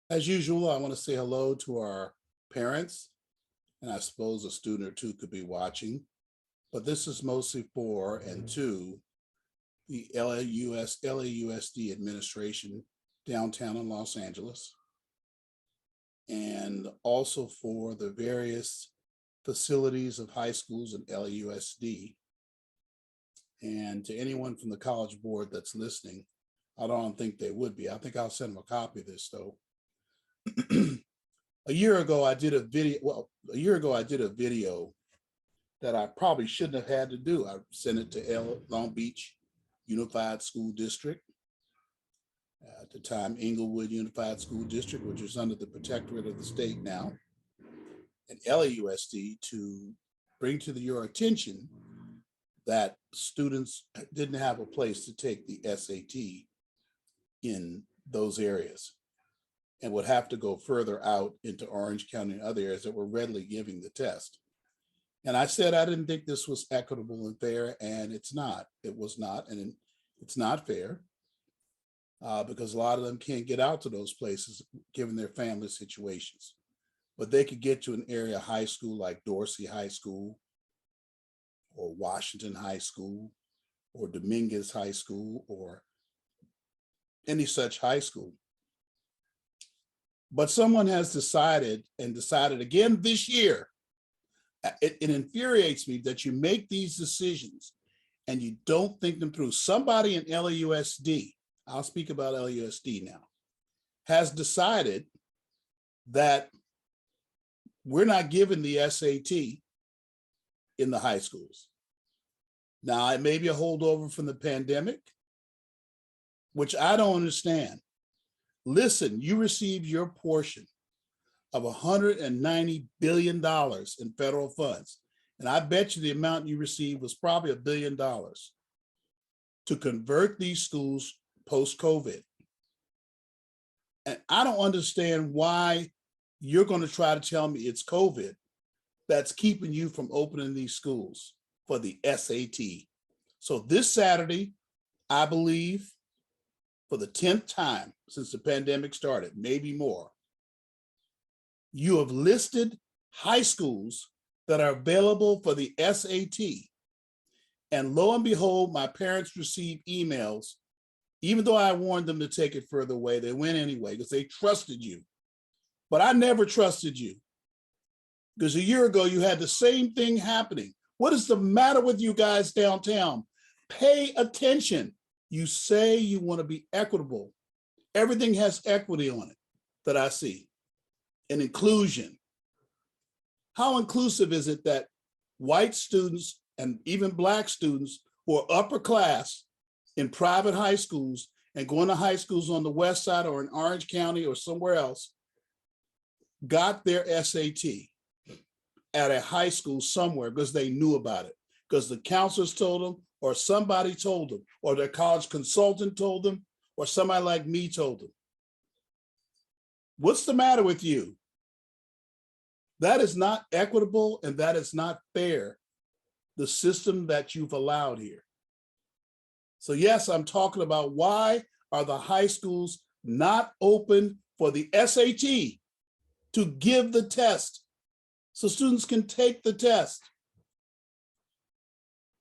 As usual, I want to say hello to our parents, and I suppose a student or two could be watching, but this is mostly for and to the LAUSD administration downtown in Los Angeles, and also for the various facilities of high schools in LAUSD. And to anyone from the College Board that's listening, I don't think they would be. I think I'll send them a copy of this though. A year ago, I did a video. Well, a year ago, I did a video that I probably shouldn't have had to do. I sent it to Long Beach Unified School District, at the time Inglewood Unified School District, which is under the protectorate of the state now, and LAUSD, to bring to your attention that students didn't have a place to take the SAT in those areas and would have to go further out into Orange County and other areas that were readily giving the test. And I said I didn't think this was equitable and fair, and it's not. It was not, and it's not fair because a lot of them can't get out to those places given their family situations. But they could get to an area high school like Dorsey High School or Washington High School or Dominguez High School or any such high school. But someone has decided again this year, it infuriates me that you make these decisions and you don't think them through. Somebody in LAUSD, I'll speak about LAUSD now, has decided that we're not giving the SAT in the high schools. Now, it may be a holdover from the pandemic, which I don't understand. Listen, you received your portion of $190 billion in federal funds. And I bet you the amount you received was probably $1 billion to convert these schools post-COVID. And I don't understand why you're going to try to tell me it's COVID that's keeping you from opening these schools for the SAT. So this Saturday, I believe, for the 10th time since the pandemic started, maybe more, you have listed high schools that are available for the SAT. And lo and behold, my parents received emails, even though I warned them to take it further away, they went anyway because they trusted you. But I never trusted you because a year ago you had the same thing happening. What is the matter with you guys downtown? Pay attention. You say you want to be equitable. Everything has equity on it that I see. And inclusion. How inclusive is it that white students and even Black students who are upper class in private high schools and going to high schools on the west side or in Orange County or somewhere else got their SAT at a high school somewhere because they knew about it, because the counselors told them, or somebody told them, or their college consultant told them, or somebody like me told them. What's the matter with you? That is not equitable and that is not fair, the system that you've allowed here. So yes, I'm talking about why are the high schools not open for the SAT to give the test so students can take the test.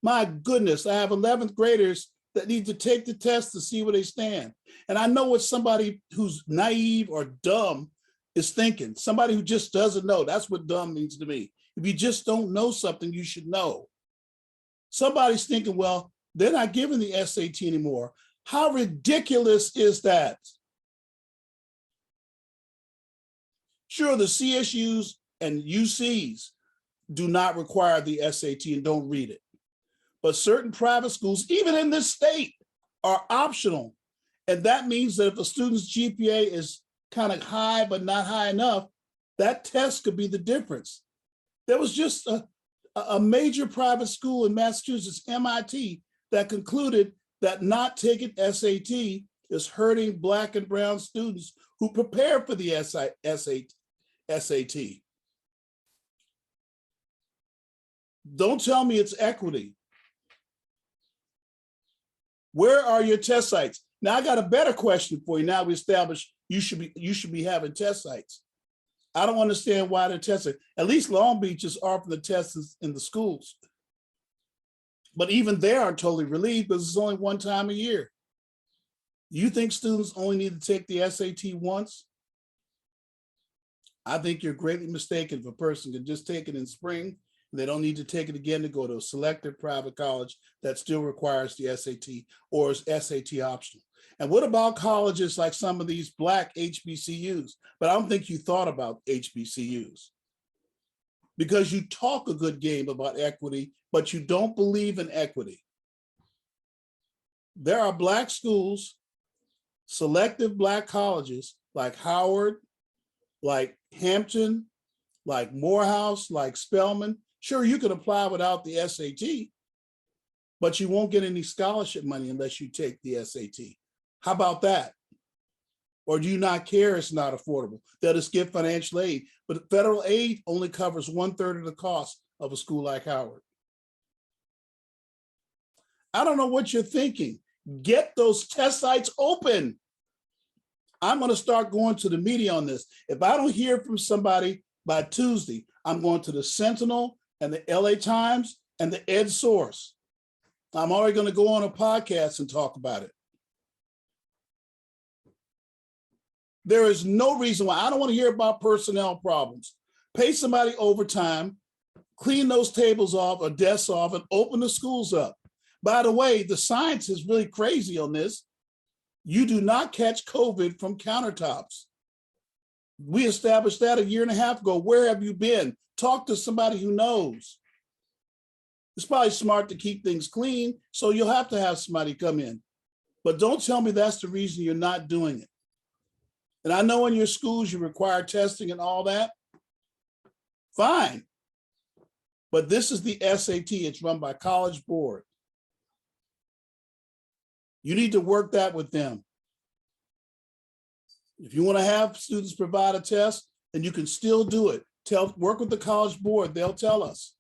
My goodness, I have 11th graders that need to take the test to see where they stand. And I know what somebody who's naive or dumb is thinking, somebody who just doesn't know. That's what dumb means to me. If you just don't know something, you should know. Somebody's thinking, well, they're not giving the SAT anymore. How ridiculous is that? Sure, the CSUs and UCs do not require the SAT and don't read it. But certain private schools, even in this state, are optional. And that means that if a student's GPA is kind of high, but not high enough, that test could be the difference. There was just a major private school in Massachusetts, MIT, that concluded that not taking SAT is hurting Black and brown students who prepare for the SAT. Don't tell me it's equity. Where are your test sites? Now I got a better question for you. Now we established you should be having test sites. I don't understand why they're testing. At least Long Beach is offering the tests in the schools. But even they aren't totally relieved because it's only one time a year. You think students only need to take the SAT once? I think you're greatly mistaken if a person can just take it in spring. They don't need to take it again to go to a selected private college that still requires the SAT or is SAT optional. And what about colleges like some of these Black HBCUs? But I don't think you thought about HBCUs because you talk a good game about equity, but you don't believe in equity. There are Black schools, selective Black colleges like Howard, like Hampton, like Morehouse, like Spelman. Sure, you can apply without the SAT, but you won't get any scholarship money unless you take the SAT. How about that? Or do you not care it's not affordable? They'll just give financial aid, but federal aid only covers 1/3 of the cost of a school like Howard. I don't know what you're thinking. Get those test sites open. I'm going to start going to the media on this. If I don't hear from somebody by Tuesday, I'm going to the Sentinel and the LA Times and the Ed Source. I'm already going to go on a podcast and talk about it. There is no reason why. I don't want to hear about personnel problems. Pay somebody overtime, clean those tables off or desks off, and open the schools up. By the way, the science is really crazy on this. You do not catch COVID from countertops. We established that 1.5 years ago. Where have you been? Talk to somebody who knows. It's probably smart to keep things clean, so you'll have to have somebody come in. But don't tell me that's the reason you're not doing it. And I know in your schools you require testing and all that. Fine. But this is the SAT. It's run by College Board. You need to work that with them. If you want to have students provide a test, then you can still do it. Work with the College Board, they'll tell us.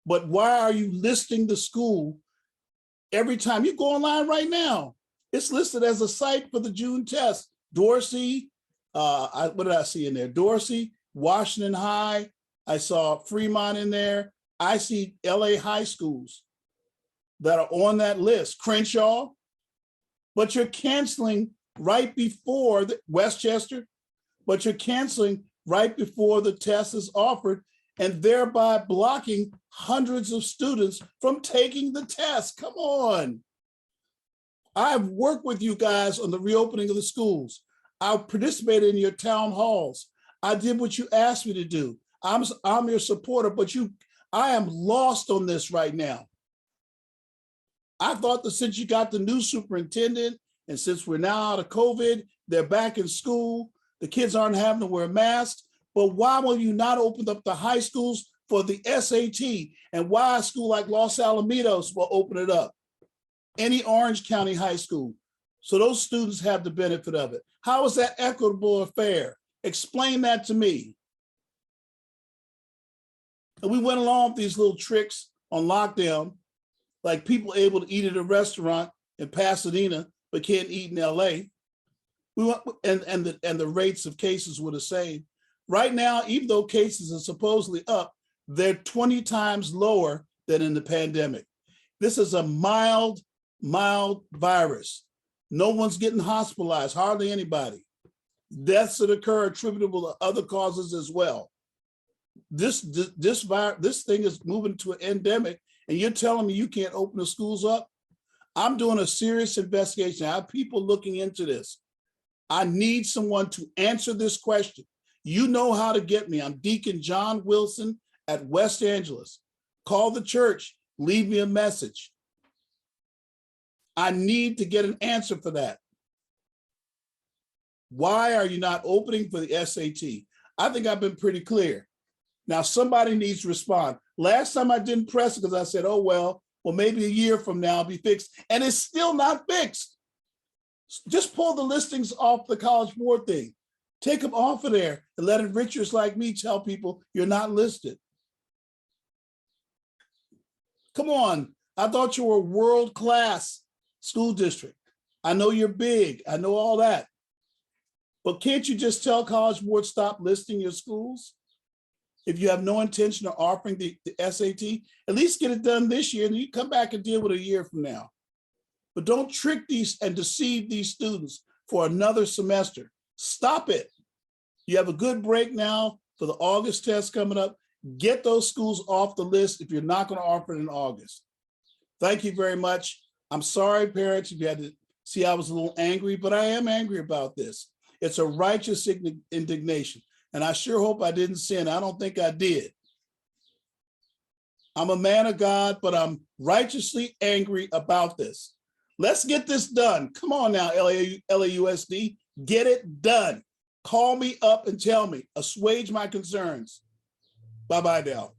But why are you listing the school every time you go online right now? It's listed as a site for the June test. Dorsey, what did I see in there? Dorsey, Washington High. I saw Fremont in there. I see LA high schools that are on that list. Crenshaw, but you're canceling right before Westchester, but you're canceling right before the test is offered and thereby blocking hundreds of students from taking the test. Come on. I've worked with you guys on the reopening of the schools. I participated in your town halls. I did what you asked me to do. I'm your supporter, but I am lost on this right now. I thought that since you got the new superintendent and since we're now out of COVID, they're back in school, the kids aren't having to wear masks, but why will you not open up the high schools for the SAT? And why a school like Los Alamitos will open it up? Any Orange County high school. So those students have the benefit of it. How is that equitable or fair? Explain that to me. And we went along with these little tricks on lockdown, like people able to eat at a restaurant in Pasadena, but can't eat in LA. And the rates of cases were the same. Right now, even though cases are supposedly up, they're 20 times lower than in the pandemic. This is a mild virus. No one's getting hospitalized, hardly anybody. Deaths that occur attributable to other causes as well. This thing is moving to an endemic, and you're telling me you can't open the schools up? I'm doing a serious investigation. I have people looking into this. I need someone to answer this question. You know how to get me. I'm Deacon John Wilson at West Angeles. Call the church, leave me a message. I need to get an answer for that. Why are you not opening for the SAT? I think I've been pretty clear. Now somebody needs to respond. Last time I didn't press it because I said, oh, well, maybe a year from now it'll be fixed. And it's still not fixed. Just pull the listings off the College Board thing. Take them off of there and let enrichers like me tell people you're not listed. Come on. I thought you were a world-class school district. I know you're big. I know all that. But can't you just tell College Board, stop listing your schools? If you have no intention of offering the SAT, at least get it done this year, and you come back and deal with it a year from now. But don't trick these and deceive these students for another semester. Stop it. You have a good break now for the August test coming up. Get those schools off the list if you're not going to offer it in August. Thank you very much. I'm sorry, parents, if you had to see I was a little angry, but I am angry about this. It's a righteous indignation. And I sure hope I didn't sin. I don't think I did. I'm a man of God, but I'm righteously angry about this. Let's get this done. Come on now, LAUSD, get it done. Call me up and tell me, assuage my concerns. Bye-bye now.